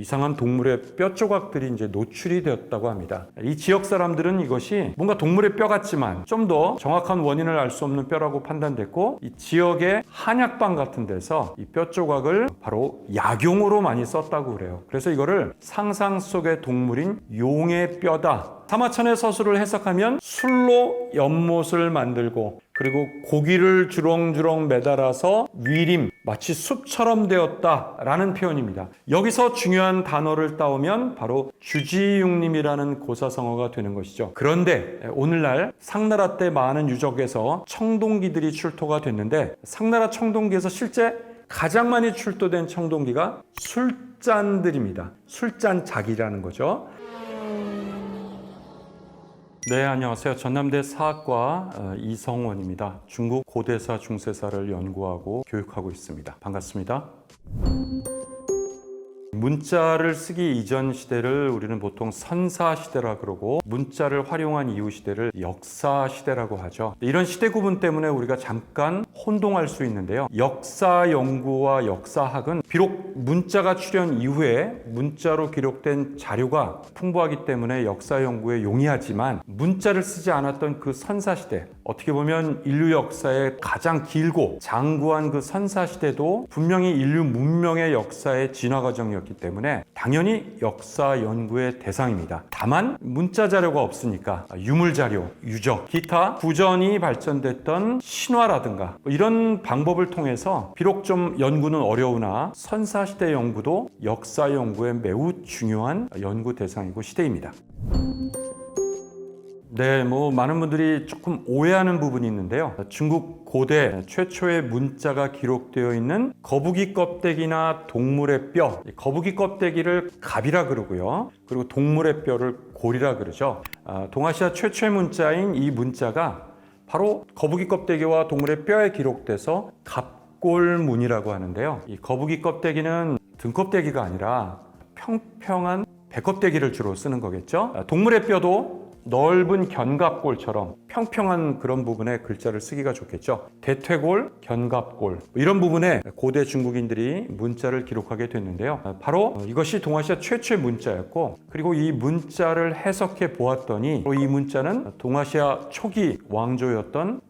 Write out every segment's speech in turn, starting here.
이상한 동물의 뼈 조각들이 이제 노출이 되었다고 합니다. 이 지역 사람들은 이것이 뭔가 동물의 뼈 같지만 좀 더 정확한 원인을 알 수 없는 뼈라고 판단됐고, 이 지역의 한약방 같은 데서 이 뼈 조각을 바로 약용으로 많이 썼다고 그래요. 그래서 이거를 상상 속의 동물인 용의 뼈다. 사마천의 서술을 해석하면 술로 연못을 만들고, 그리고 고기를 주렁주렁 매달아서 위림, 마치 숲처럼 되었다라는 표현입니다. 여기서 중요한 단어를 따오면 바로 주지육림이라는 고사성어가 되는 것이죠. 그런데 오늘날 상나라 때 많은 유적에서 청동기들이 출토가 됐는데, 상나라 청동기에서 실제 가장 많이 출토된 청동기가 술잔들입니다. 술잔작이라는 거죠. 네, 안녕하세요. 전남대 사학과 이성원입니다. 중국 고대사, 중세사를 연구하고 교육하고 있습니다. 반갑습니다. 문자를 쓰기 이전 시대를 우리는 보통 선사시대라 그러고, 문자를 활용한 이후 시대를 역사시대라고 하죠. 이런 시대 구분 때문에 우리가 잠깐 혼동할 수 있는데요. 역사 연구와 역사학은 비록 문자가 출현 이후에 문자로 기록된 자료가 풍부하기 때문에 역사 연구에 용이하지만, 문자를 쓰지 않았던 그 선사시대, 어떻게 보면 인류 역사에 가장 길고 장구한 그 선사시대도 분명히 인류 문명의 역사의 진화 과정이었기 때문에 당연히 역사 연구의 대상입니다. 다만 문자 자료가 없으니까 유물 자료, 유적, 기타 구전이 발전됐던 신화라든가 이런 방법을 통해서 비록 좀 연구는 어려우나 선사시대 연구도 역사 연구에 매우 중요한 연구 대상이고 시대입니다. 네, 많은 분들이 조금 오해하는 부분이 있는데요. 중국 고대 최초의 문자가 기록되어 있는 거북이 껍데기나 동물의 뼈, 거북이 껍데기를 갑이라 그러고요. 그리고 동물의 뼈를 골이라 그러죠. 동아시아 최초의 문자인 이 문자가 바로 거북이 껍데기와 동물의 뼈에 기록돼서 갑골문이라고 하는데요. 이 거북이 껍데기는 등껍데기가 아니라 평평한 배껍데기를 주로 쓰는 거겠죠. 동물의 뼈도 넓은 견갑골처럼 평평한 그런 부분에 글자를 쓰기가 좋겠죠. 대퇴골, 견갑골 이런 부분에 고대 중국인들이 문자를 기록하게 됐는데요. 바로 이것이 동아시아 최초의 문자였고, 그리고 이 문자를 해석해 보았더니 이 문자는 동아시아 초기 왕조였던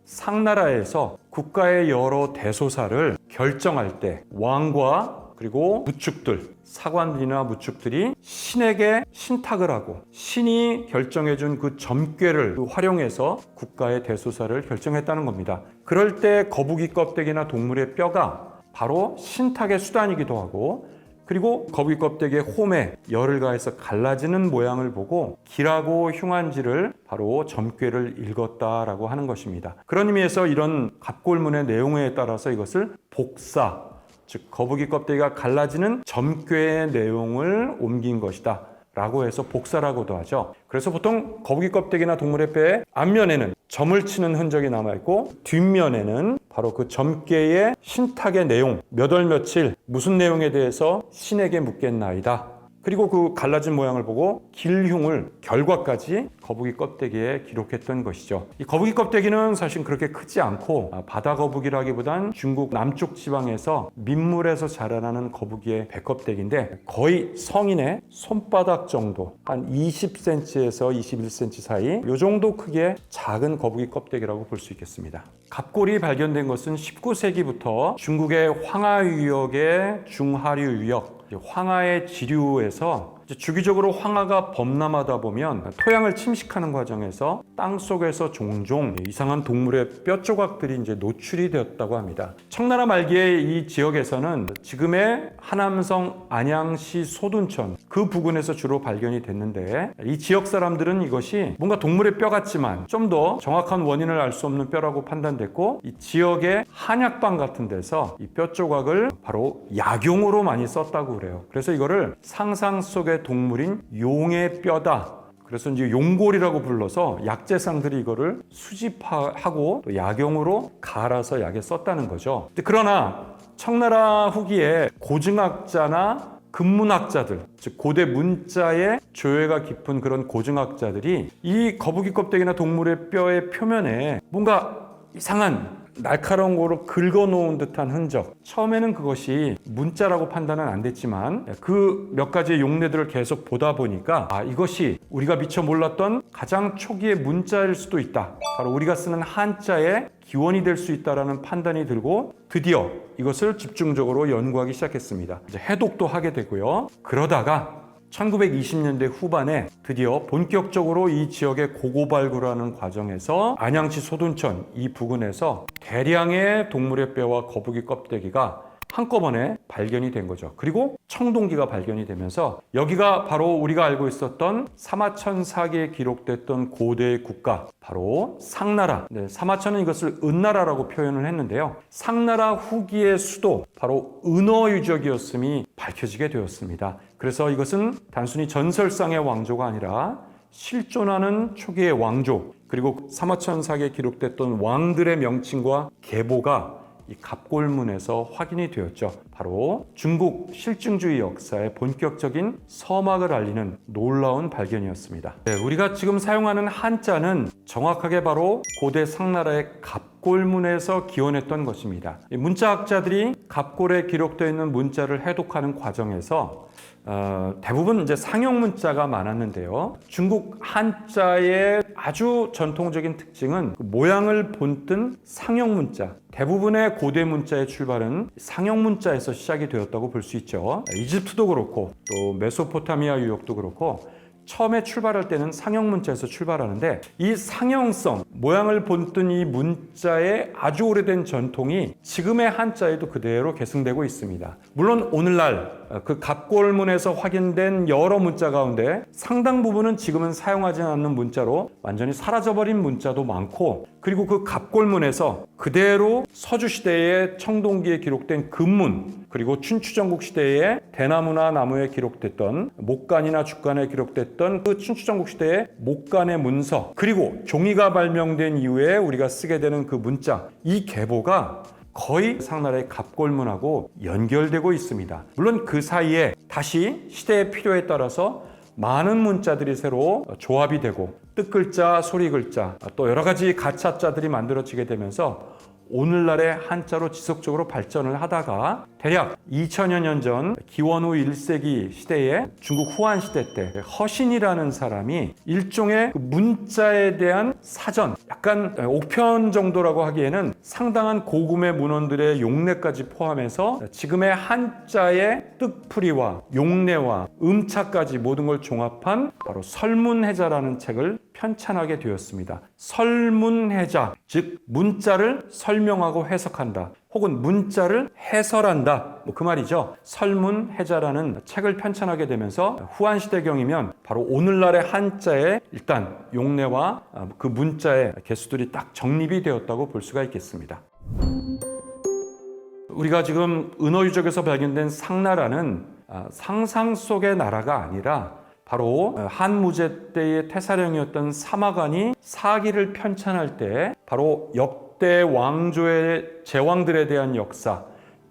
상나라에서 국가의 여러 대소사를 결정할 때 왕과 그리고 무축들, 사관들이나 무축들이 신에게 신탁을 하고 신이 결정해준 그 점괘를 활용해서 국가의 대소사를 결정했다는 겁니다. 그럴 때 거북이 껍데기나 동물의 뼈가 바로 신탁의 수단이기도 하고, 그리고 거북이 껍데기의 홈에 열을 가해서 갈라지는 모양을 보고 기라고 흉한지를 바로 점괘를 읽었다라고 하는 것입니다. 그런 의미에서 이런 갑골문의 내용에 따라서 이것을 복사, 즉 거북이 껍데기가 갈라지는 점괘의 내용을 옮긴 것이다 라고 해서 복사라고도 하죠. 그래서 보통 거북이 껍데기나 동물의 뼈의 앞면에는 점을 치는 흔적이 남아있고, 뒷면에는 바로 그 점괘의 신탁의 내용, 몇 월 며칠 무슨 내용에 대해서 신에게 묻겠나이다, 그리고 그 갈라진 모양을 보고 길흉을 결과까지 거북이 껍데기에 기록했던 것이죠. 이 거북이 껍데기는 사실 그렇게 크지 않고 바다 거북이라기보단 중국 남쪽 지방에서 민물에서 자라나는 거북이의 배껍데기인데, 거의 성인의 손바닥 정도, 한 20cm에서 21cm 사이 이 정도 크기의 작은 거북이 껍데기라고 볼 수 있겠습니다. 갑골이 발견된 것은 19세기부터 중국의 황하 유역의 중하류 유역, 황하의 지류에서 주기적으로 황하가 범람하다 보면 토양을 침식하는 과정에서 땅속에서 종종 이상한 동물의 뼈 조각들이 이제 노출이 되었다고 합니다. 청나라 말기에 이 지역에서는 지금의 하남성 안양시 소둔천 그 부근에서 주로 발견이 됐는데, 이 지역 사람들은 이것이 뭔가 동물의 뼈 같지만 좀 더 정확한 원인을 알 수 없는 뼈라고 판단됐고, 이 지역의 한약방 같은 데서 이 뼈 조각을 바로 약용으로 많이 썼다고 그래요. 그래서 이거를 상상 속의 동물인 용의 뼈다, 그래서 이제 용골이라고 불러서 약재상들이 이거를 수집하고 또 약용으로 갈아서 약에 썼다는 거죠. 그러나 청나라 후기에 고증학자나 근문학자들, 즉 고대 문자의 조예가 깊은 그런 고증학자들이 이 거북이 껍데기나 동물의 뼈의 표면에 뭔가 이상한 날카로운 거로 긁어놓은 듯한 흔적. 처음에는 그것이 문자라고 판단은 안 됐지만 그 몇 가지의 용례들을 계속 보다 보니까 이것이 우리가 미처 몰랐던 가장 초기의 문자일 수도 있다. 바로 우리가 쓰는 한자의 기원이 될 수 있다라는 판단이 들고 드디어 이것을 집중적으로 연구하기 시작했습니다. 이제 해독도 하게 되고요. 그러다가 1920년대 후반에 드디어 본격적으로 이 지역의 고고 발굴하는 과정에서 안양시 소둔천 이 부근에서 대량의 동물의 뼈와 거북이 껍데기가 한꺼번에 발견이 된 거죠. 그리고 청동기가 발견이 되면서 여기가 바로 우리가 알고 있었던 사마천사기에 기록됐던 고대의 국가, 바로 상나라. 사마천은 이것을 은나라라고 표현을 했는데요. 상나라 후기의 수도, 바로 은어유적이었음이 밝혀지게 되었습니다. 그래서 이것은 단순히 전설상의 왕조가 아니라 실존하는 초기의 왕조, 그리고 사마천사기에 기록됐던 왕들의 명칭과 계보가 이 갑골문에서 확인이 되었죠. 바로 중국 실증주의 역사의 본격적인 서막을 알리는 놀라운 발견이었습니다. 우리가 지금 사용하는 한자는 정확하게 바로 고대 상나라의 갑골문에서 기원했던 것입니다. 문자학자들이 갑골에 기록되어 있는 문자를 해독하는 과정에서 대부분 이제 상형 문자가 많았는데요. 중국 한자의 아주 전통적인 특징은 모양을 본뜬 상형 문자. 대부분의 고대 문자의 출발은 상형 문자에서 시작이 되었다고 볼 수 있죠. 이집트도 그렇고 또 메소포타미아 유역도 그렇고 처음에 출발할 때는 상형 문자에서 출발하는데 이 상형성, 모양을 본뜬 이 문자의 아주 오래된 전통이 지금의 한자에도 그대로 계승되고 있습니다. 물론 오늘날 그 갑골문에서 확인된 여러 문자 가운데 상당 부분은 지금은 사용하지 않는 문자로 완전히 사라져버린 문자도 많고, 그리고 그 갑골문에서 그대로 서주시대의 청동기에 기록된 금문, 그리고 춘추전국 시대의 대나무나 나무에 기록됐던 목간이나 죽간에 기록됐던 그 춘추전국 시대의 목간의 문서, 그리고 종이가 발명된 이후에 우리가 쓰게 되는 그 문자, 이 계보가 거의 상나라의 갑골문하고 연결되고 있습니다. 물론 그 사이에 다시 시대의 필요에 따라서 많은 문자들이 새로 조합이 되고 뜻글자, 소리글자, 또 여러 가지 가차자들이 만들어지게 되면서 오늘날의 한자로 지속적으로 발전을 하다가 대략 2000여 년 전 기원후 1세기 시대에 중국 후한 시대 때 허신이라는 사람이 일종의 문자에 대한 사전, 약간 옥편 정도라고 하기에는 상당한 고금의 문헌들의 용례까지 포함해서 지금의 한자의 뜻풀이와 용례와 음차까지 모든 걸 종합한 바로 설문해자라는 책을 편찬하게 되었습니다. 설문해자, 즉 문자를 설명하고 해석한다, 혹은 문자를 해설한다, 그 말이죠. 설문해자라는 책을 편찬하게 되면서 후한시대경이면 바로 오늘날의 한자의 일단 용례와 그 문자의 개수들이 딱 정립이 되었다고 볼 수가 있겠습니다. 우리가 지금 은어유적에서 발견된 상나라는 상상 속의 나라가 아니라 바로 한무제 때의 태사령이었던 사마간이 사기를 편찬할 때 바로 역대 왕조의 제왕들에 대한 역사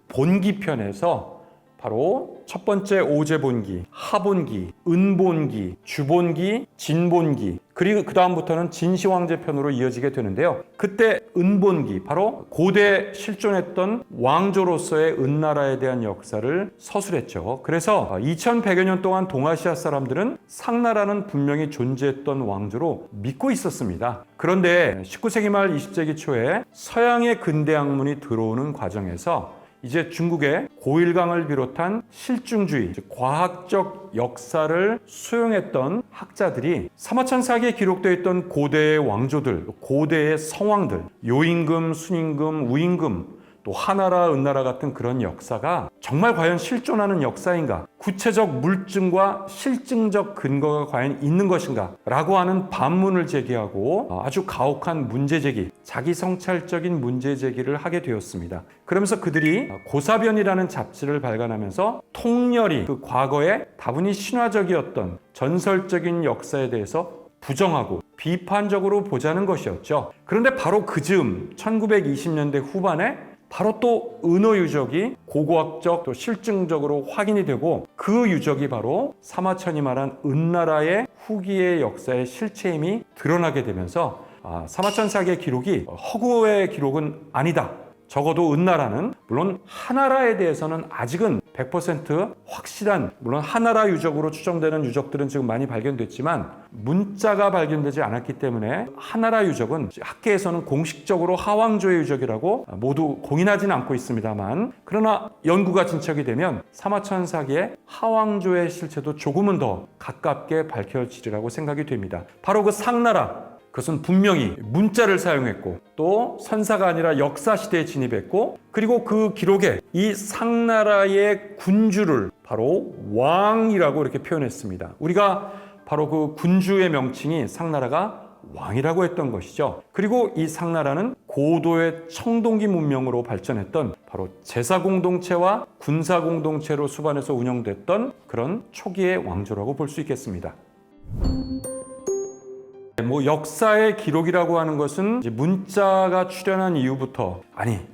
본기편에서 바로 첫 번째 오제본기, 하본기, 은본기, 주본기, 진본기, 그리고 그 다음부터는 진시황제편으로 이어지게 되는데요. 그때 은본기, 바로 고대 실존했던 왕조로서의 은나라에 대한 역사를 서술했죠. 그래서 2100여 년 동안 동아시아 사람들은 상나라는 분명히 존재했던 왕조로 믿고 있었습니다. 그런데 19세기 말 20세기 초에 서양의 근대 학문이 들어오는 과정에서 이제 중국의 고일강을 비롯한 실증주의, 즉 과학적 역사를 수용했던 학자들이 사마천사기에 기록되어 있던 고대의 왕조들, 고대의 성왕들, 요임금, 순임금, 우임금, 또 하나라, 은나라 같은 그런 역사가 정말 과연 실존하는 역사인가? 구체적 물증과 실증적 근거가 과연 있는 것인가? 라고 하는 반문을 제기하고 아주 가혹한 문제제기, 자기성찰적인 문제제기를 하게 되었습니다. 그러면서 그들이 고사변이라는 잡지를 발간하면서 통렬히 그 과거에 다분히 신화적이었던 전설적인 역사에 대해서 부정하고 비판적으로 보자는 것이었죠. 그런데 바로 그 즈음 1920년대 후반에 바로 또 은어유적이 고고학적 또 실증적으로 확인이 되고, 그 유적이 바로 사마천이 말한 은나라의 후기의 역사의 실체임이 드러나게 되면서 사마천사기의 기록이 허구의 기록은 아니다. 적어도 은나라는, 물론 하나라에 대해서는 아직은 100% 확실한, 물론 하나라 유적으로 추정되는 유적들은 지금 많이 발견됐지만 문자가 발견되지 않았기 때문에 하나라 유적은 학계에서는 공식적으로 하왕조의 유적이라고 모두 공인하지는 않고 있습니다만, 그러나 연구가 진척이 되면 사마천사기의 하왕조의 실체도 조금은 더 가깝게 밝혀지리라고 생각이 됩니다. 바로 그 상나라, 그것은 분명히 문자를 사용했고 또 선사가 아니라 역사시대에 진입했고, 그리고 그 기록에 이 상나라의 군주를 바로 왕이라고 이렇게 표현했습니다. 우리가 바로 그 군주의 명칭이 상나라가 왕이라고 했던 것이죠. 그리고 이 상나라는 고도의 청동기 문명으로 발전했던 바로 제사 공동체와 군사 공동체로 수반해서 운영됐던 그런 초기의 왕조라고 볼 수 있겠습니다. 역사의 기록이라고 하는 것은 이제 문자가 출현한 이후부터,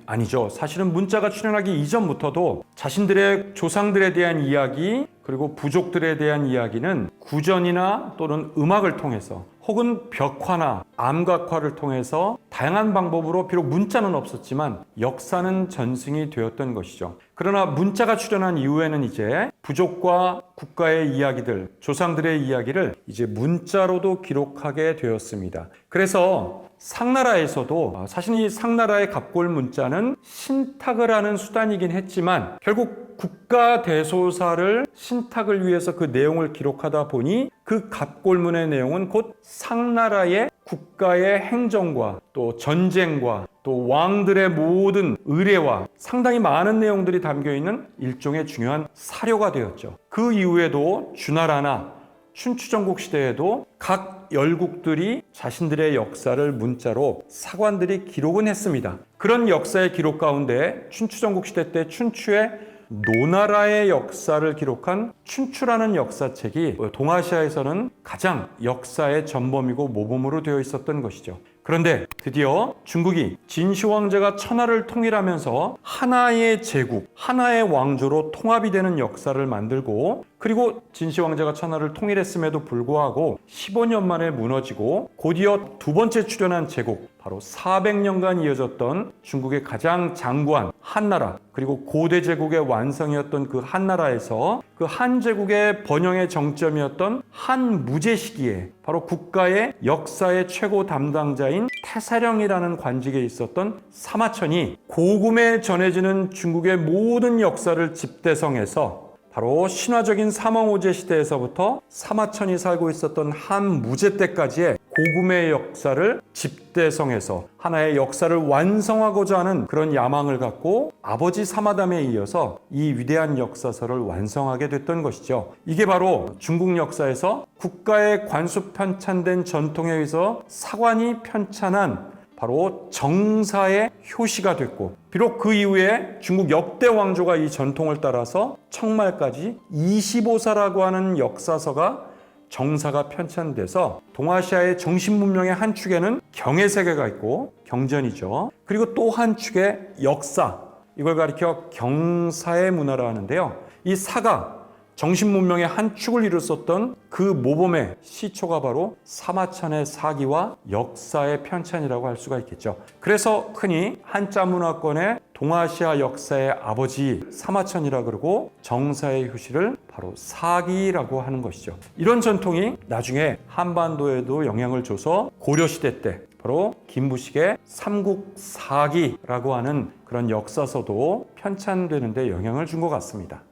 아니죠. 사실은 문자가 출현하기 이전부터도 자신들의 조상들에 대한 이야기, 그리고 부족들에 대한 이야기는 구전이나 또는 음악을 통해서, 혹은 벽화나 암각화를 통해서 다양한 방법으로, 비록 문자는 없었지만 역사는 전승이 되었던 것이죠. 그러나 문자가 출현한 이후에는 이제 부족과 국가의 이야기들, 조상들의 이야기를 이제 문자로도 기록하게 되었습니다. 그래서 상나라에서도 사실 이 상나라의 갑골 문자는 신탁을 하는 수단이긴 했지만 결국 국가 대소사를 신탁을 위해서 그 내용을 기록하다 보니 그 갑골문의 내용은 곧 상나라의 국가의 행정과 또 전쟁과 또 왕들의 모든 의례와 상당히 많은 내용들이 담겨있는 일종의 중요한 사료가 되었죠. 그 이후에도 주나라나 춘추전국 시대에도 각 열국들이 자신들의 역사를 문자로 사관들이 기록은 했습니다. 그런 역사의 기록 가운데 춘추전국 시대 때 춘추의 노나라의 역사를 기록한 춘추라는 역사책이 동아시아에서는 가장 역사의 전범이고 모범으로 되어 있었던 것이죠. 그런데 드디어 중국이 진시황제가 천하를 통일하면서 하나의 제국, 하나의 왕조로 통합이 되는 역사를 만들고, 그리고 진시황제가 천하를 통일했음에도 불구하고 15년 만에 무너지고 곧이어 두 번째 출현한 제국, 바로 400년간 이어졌던 중국의 가장 장구한 한나라, 그리고 고대 제국의 완성이었던 그 한나라에서 그 한제국의 번영의 정점이었던 한무제 시기에 바로 국가의 역사의 최고 담당자인 태사령이라는 관직에 있었던 사마천이 고금에 전해지는 중국의 모든 역사를 집대성해서 바로 신화적인 삼왕오제 시대에서부터 사마천이 살고 있었던 한무제 때까지의 고금의 역사를 집대성해서 하나의 역사를 완성하고자 하는 그런 야망을 갖고 아버지 사마담에 이어서 이 위대한 역사서를 완성하게 됐던 것이죠. 이게 바로 중국 역사에서 국가의 관습 편찬된 전통에 의해서 사관이 편찬한 바로 정사의 효시가 됐고, 비록 그 이후에 중국 역대 왕조가 이 전통을 따라서 청말까지 25사라고 하는 역사서가 정사가 편찬돼서 동아시아의 정신 문명의 한 축에는 경의 세계가 있고 경전이죠. 그리고 또 한 축에 역사, 이걸 가리켜 경사의 문화라 하는데요. 이 사가 정신 문명의 한 축을 이뤘었던 그 모범의 시초가 바로 사마천의 사기와 역사의 편찬이라고 할 수가 있겠죠. 그래서 흔히 한자 문화권의 동아시아 역사의 아버지 사마천이라 그러고 정사의 효시를 바로 사기라고 하는 것이죠. 이런 전통이 나중에 한반도에도 영향을 줘서 고려시대 때 바로 김부식의 삼국사기라고 하는 그런 역사서도 편찬되는 데 영향을 준 것 같습니다.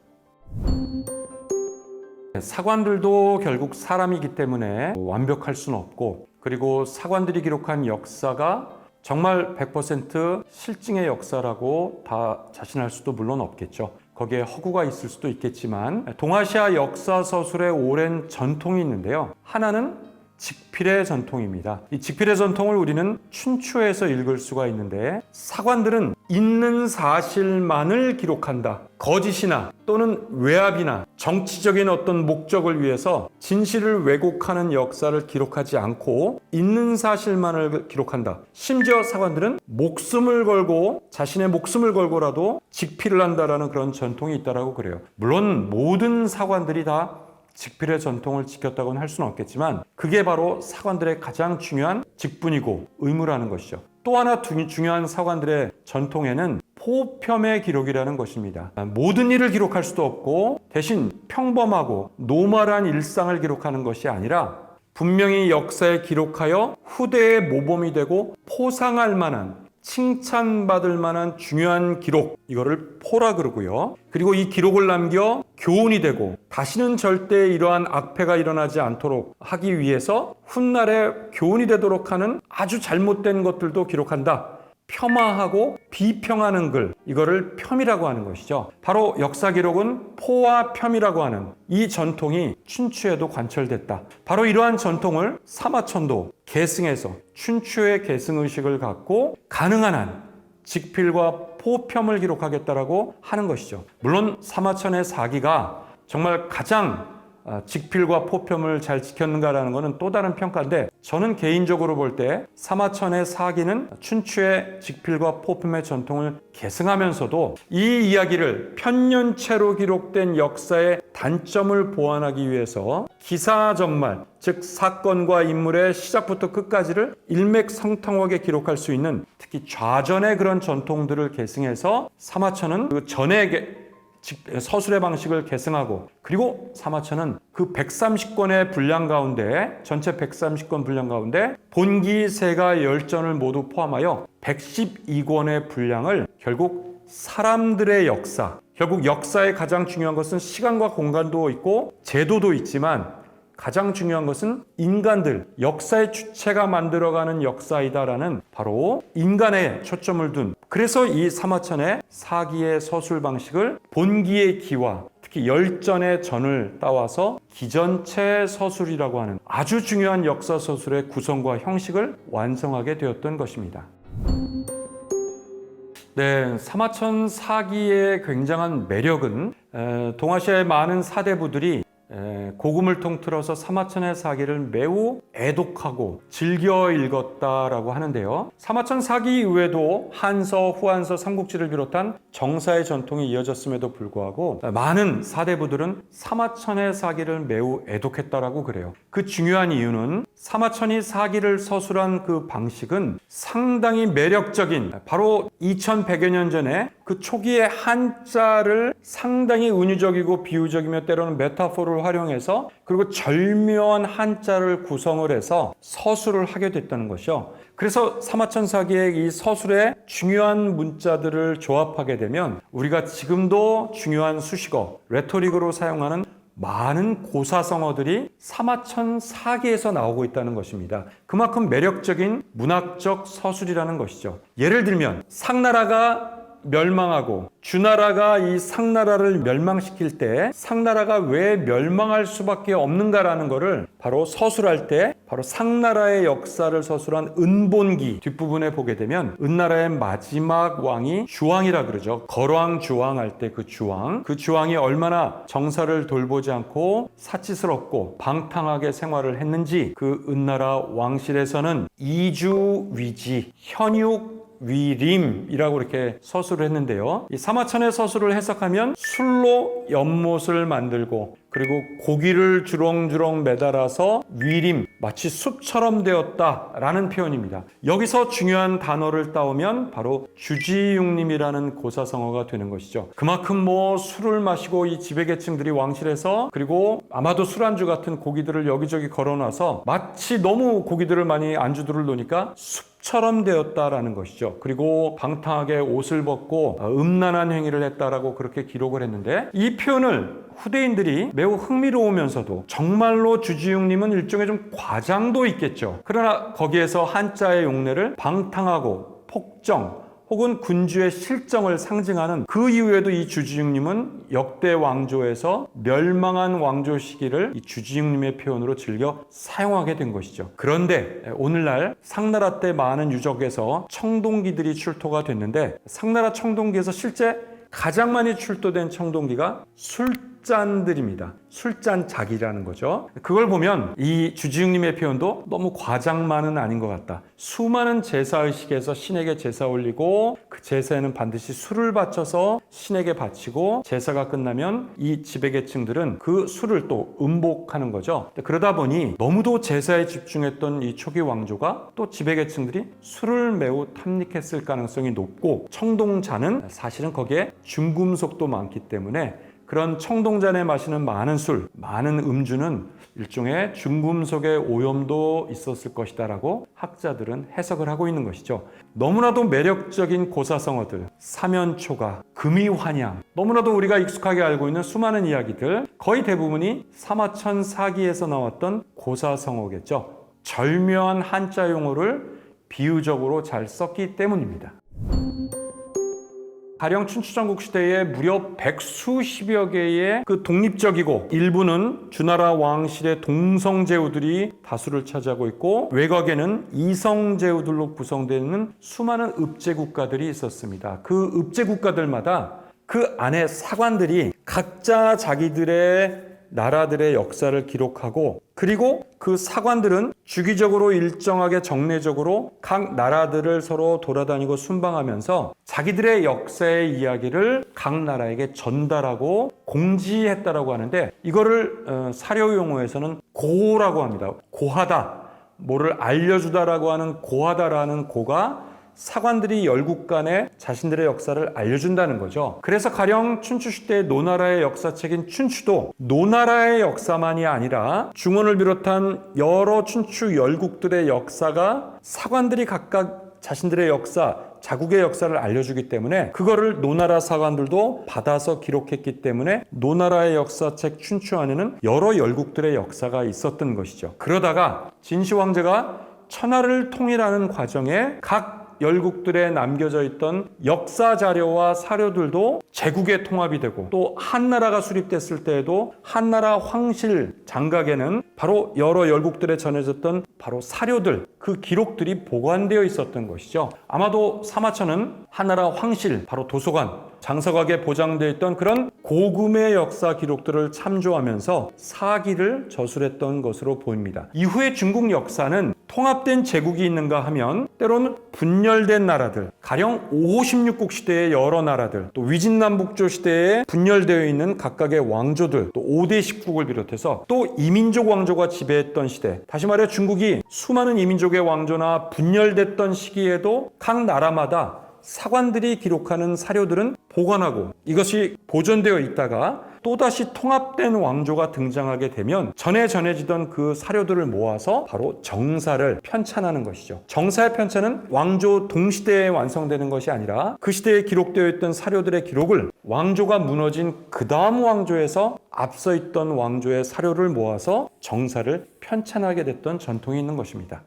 사관들도 결국 사람이기 때문에 완벽할 수는 없고, 그리고 사관들이 기록한 역사가 정말 100% 실증의 역사라고 다 자신할 수도 물론 없겠죠. 거기에 허구가 있을 수도 있겠지만 동아시아 역사 서술의 오랜 전통이 있는데요. 하나는 직필의 전통입니다. 이 직필의 전통을 우리는 춘추에서 읽을 수가 있는데, 사관들은 있는 사실만을 기록한다. 거짓이나 또는 외압이나 정치적인 어떤 목적을 위해서 진실을 왜곡하는 역사를 기록하지 않고 있는 사실만을 기록한다. 심지어 사관들은 목숨을 걸고, 자신의 목숨을 걸고라도 직필을 한다라는 그런 전통이 있다라고 그래요. 물론 모든 사관들이 다 직필의 전통을 지켰다고는 할 수는 없겠지만 그게 바로 사관들의 가장 중요한 직분이고 의무라는 것이죠. 또 하나 중요한 사관들의 전통에는 포편의 기록이라는 것입니다. 모든 일을 기록할 수도 없고 대신 평범하고 노멀한 일상을 기록하는 것이 아니라 분명히 역사에 기록하여 후대의 모범이 되고 포상할 만한, 칭찬받을 만한 중요한 기록, 이거를 포라 그러고요. 그리고 이 기록을 남겨 교훈이 되고 다시는 절대 이러한 악패가 일어나지 않도록 하기 위해서 훗날에 교훈이 되도록 하는 아주 잘못된 것들도 기록한다. 폄하하고 비평하는 글, 이거를 폄이라고 하는 것이죠. 바로 역사 기록은 포와 폄이라고 하는 이 전통이 춘추에도 관철됐다. 바로 이러한 전통을 사마천도 계승해서 춘추의 계승의식을 갖고 가능한 한 직필과 포편을 기록하겠다라고 하는 것이죠. 물론 사마천의 사기가 정말 가장 직필과 포편을 잘 지켰는가라는 것은 또 다른 평가인데, 저는 개인적으로 볼 때 사마천의 사기는 춘추의 직필과 포편의 전통을 계승하면서도 이 이야기를 편년체로 기록된 역사의 단점을 보완하기 위해서 기사전말, 즉 사건과 인물의 시작부터 끝까지를 일맥상통하게 기록할 수 있는 특히 좌전의 그런 전통들을 계승해서 사마천은 그 전에 서술의 방식을 계승하고, 그리고 사마천은 그 130권의 분량 가운데, 전체 130권 분량 가운데 본기, 세가, 열전을 모두 포함하여 112권의 분량을 결국 사람들의 역사, 결국 역사의 가장 중요한 것은 시간과 공간도 있고 제도도 있지만 가장 중요한 것은 인간들, 역사의 주체가 만들어가는 역사이다라는 바로 인간에 초점을 둔, 그래서 이 사마천의 사기의 서술 방식을 본기의 기와 특히 열전의 전을 따와서 기전체 서술이라고 하는 아주 중요한 역사 서술의 구성과 형식을 완성하게 되었던 것입니다. 네, 사마천 사기의 굉장한 매력은 동아시아의 많은 사대부들이 고금을 통틀어서 사마천의 사기를 매우 애독하고 즐겨 읽었다라고 하는데요. 사마천 사기 이후에도 한서, 후한서, 삼국지를 비롯한 정사의 전통이 이어졌음에도 불구하고 많은 사대부들은 사마천의 사기를 매우 애독했다라고 그래요. 그 중요한 이유는 사마천이 사기를 서술한 그 방식은 상당히 매력적인, 바로 2100여 년 전에 그 초기의 한자를 상당히 은유적이고 비유적이며 때로는 메타포를 활용해서, 그리고 절묘한 한자를 구성을 해서 서술을 하게 됐다는 것이요. 그래서 사마천 사기의 이 서술의 중요한 문자들을 조합하게 되면 우리가 지금도 중요한 수식어, 레토릭으로 사용하는 많은 고사성어들이 사마천 사기에서 나오고 있다는 것입니다. 그만큼 매력적인 문학적 서술이라는 것이죠. 예를 들면 상나라가 멸망하고 주나라가 이 상나라를 멸망시킬 때 상나라가 왜 멸망할 수밖에 없는가라는 것을 바로 서술할 때 바로 상나라의 역사를 서술한 은본기 뒷부분에 보게 되면 은나라의 마지막 왕이 주왕이라 그러죠. 거왕 주왕 할 때 그 주왕이 얼마나 정사를 돌보지 않고 사치스럽고 방탕하게 생활을 했는지 그 은나라 왕실에서는 이주위지 현육 위림이라고 이렇게 서술을 했는데요. 이 사마천의 서술을 해석하면 술로 연못을 만들고 그리고 고기를 주렁주렁 매달아서 위림, 마치 숲처럼 되었다라는 표현입니다. 여기서 중요한 단어를 따오면 바로 주지육림이라는 고사성어가 되는 것이죠. 그만큼 술을 마시고 이 지배계층들이 왕실에서, 그리고 아마도 술안주 같은 고기들을 여기저기 걸어놔서 마치 너무 고기들을 많이 안주들을 놓으니까 숲처럼 되었다라는 것이죠. 그리고 방탕하게 옷을 벗고 음란한 행위를 했다라고 그렇게 기록을 했는데, 이 표현을 후대인들이 매우 흥미로우면서도 정말로 주지육림은 일종의 좀 과장도 있겠죠. 그러나 거기에서 한자의 용례를 방탕하고 폭정 혹은 군주의 실정을 상징하는, 그 이후에도 이 주지육림은 역대 왕조에서 멸망한 왕조 시기를 이 주지육림의 표현으로 즐겨 사용하게 된 것이죠. 그런데 오늘날 상나라 때 많은 유적에서 청동기들이 출토가 됐는데, 상나라 청동기에서 실제 가장 많이 출토된 청동기가 술잔들입니다. 술잔작이라는 거죠. 그걸 보면 이 주지웅님의 표현도 너무 과장만은 아닌 것 같다. 수많은 제사의식에서 신에게 제사 올리고 그 제사에는 반드시 술을 바쳐서 신에게 바치고 제사가 끝나면 이 지배계층들은 그 술을 또 음복하는 거죠. 그러다 보니 너무도 제사에 집중했던 이 초기 왕조가 또 지배계층들이 술을 매우 탐닉했을 가능성이 높고 청동잔은 사실은 거기에 중금속도 많기 때문에 그런 청동잔에 마시는 많은 술, 많은 음주는 일종의 중금속의 오염도 있었을 것이다 라고 학자들은 해석을 하고 있는 것이죠. 너무나도 매력적인 고사성어들, 사면초가, 금이환양, 너무나도 우리가 익숙하게 알고 있는 수많은 이야기들, 거의 대부분이 사마천 사기에서 나왔던 고사성어겠죠. 절묘한 한자 용어를 비유적으로 잘 썼기 때문입니다. 가령 춘추전국 시대에 무려 백수십여 개의 그 독립적이고 일부는 주나라 왕실의 동성제후들이 다수를 차지하고 있고 외곽에는 이성제후들로 구성되는 수많은 읍제국가들이 있었습니다. 그 읍제국가들마다 그 안에 사관들이 각자 자기들의 나라들의 역사를 기록하고 그리고 그 사관들은 주기적으로 일정하게 정례적으로 각 나라들을 서로 돌아다니고 순방하면서 자기들의 역사의 이야기를 각 나라에게 전달하고 공지했다라고 하는데 이거를 사료 용어에서는 고라고 합니다. 고하다, 뭐를 알려주다라고 하는 고하다라는 고가 사관들이 열국 간에 자신들의 역사를 알려준다는 거죠. 그래서 가령 춘추시대의 노나라의 역사책인 춘추도 노나라의 역사만이 아니라 중원을 비롯한 여러 춘추 열국들의 역사가 사관들이 각각 자신들의 역사, 자국의 역사를 알려주기 때문에 그거를 노나라 사관들도 받아서 기록했기 때문에 노나라의 역사책 춘추 안에는 여러 열국들의 역사가 있었던 것이죠. 그러다가 진시황제가 천하를 통일하는 과정에 각 열국들에 남겨져 있던 역사 자료와 사료들도 제국의 통합이 되고 또 한나라가 수립됐을 때에도 한나라 황실 장각에는 바로 여러 열국들에 전해졌던 바로 사료들, 그 기록들이 보관되어 있었던 것이죠. 아마도 사마천은 한나라 황실, 바로 도서관, 장서각에 보장되어 있던 그런 고금의 역사 기록들을 참조하면서 사기를 저술했던 것으로 보입니다. 이후에 중국 역사는 통합된 제국이 있는가 하면 때로는 분열된 나라들, 가령 5호 16국 시대의 여러 나라들, 또 위진남북조 시대에 분열되어 있는 각각의 왕조들, 또 5대 10국을 비롯해서 또 이민족 왕조가 지배했던 시대, 다시 말해 중국이 수많은 이민족의 왕조나 분열됐던 시기에도 각 나라마다 사관들이 기록하는 사료들은 보관하고 이것이 보존되어 있다가 또다시 통합된 왕조가 등장하게 되면 전에 전해지던 그 사료들을 모아서 바로 정사를 편찬하는 것이죠. 정사의 편찬은 왕조 동시대에 완성되는 것이 아니라 그 시대에 기록되어 있던 사료들의 기록을 왕조가 무너진 그 다음 왕조에서 앞서 있던 왕조의 사료를 모아서 정사를 편찬하게 됐던 전통이 있는 것입니다.